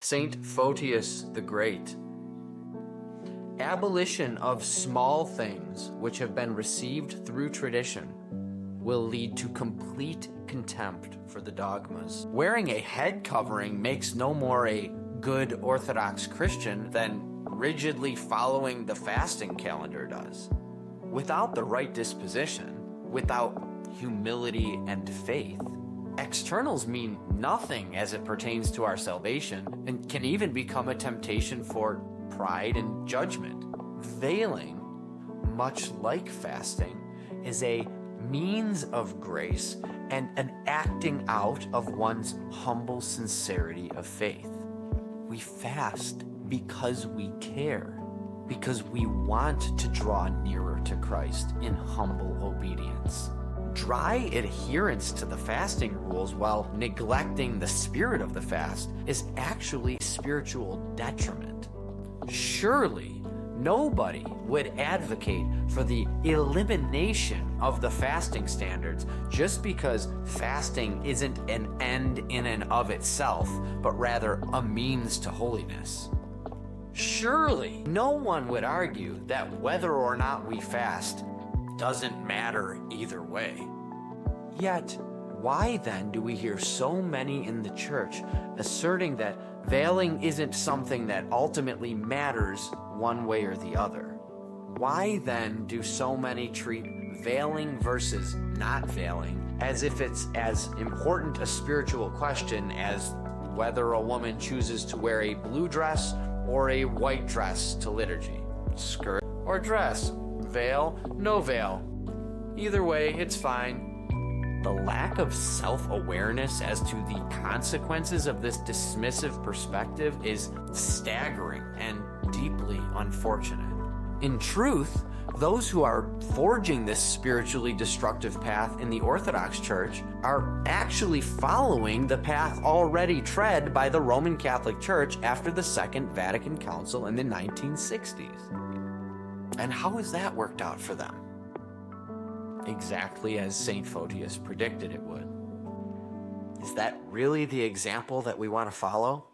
Saint Photius the Great. Abolition of small things which have been received through tradition will lead to complete contempt for the dogmas. Wearing a head covering makes no more a good Orthodox Christian than rigidly following the fasting calendar does. Without the right disposition, without humility and faith, externals mean nothing as it pertains to our salvation and can even become a temptation for pride and judgment. Veiling, much like fasting, is a means of grace and an acting out of one's humble sincerity of faith. We fast because we care, because we want to draw nearer to Christ in humble obedience. Dry adherence to the fasting rules while neglecting the spirit of the fast is actually spiritual detriment. Surely, nobody would advocate for the elimination of the fasting standards just because fasting isn't an end in and of itself, but rather a means to holiness. Surely, no one would argue that whether or not we fast doesn't matter either way. Yet, why then do we hear so many in the church asserting that veiling isn't something that ultimately matters one way or the other? Why then do so many treat veiling versus not veiling as if it's as important a spiritual question as whether a woman chooses to wear a blue dress or a white dress to liturgy? Skirt or dress? Veil, no veil. Either way, it's fine. The lack of self-awareness as to the consequences of this dismissive perspective is staggering and deeply unfortunate. In truth, those who are forging this spiritually destructive path in the Orthodox Church are actually following the path already tread by the Roman Catholic Church after the Second Vatican Council in the 1960s. And how has that worked out for them? Exactly as St. Photius predicted it would. Is that really the example that we want to follow?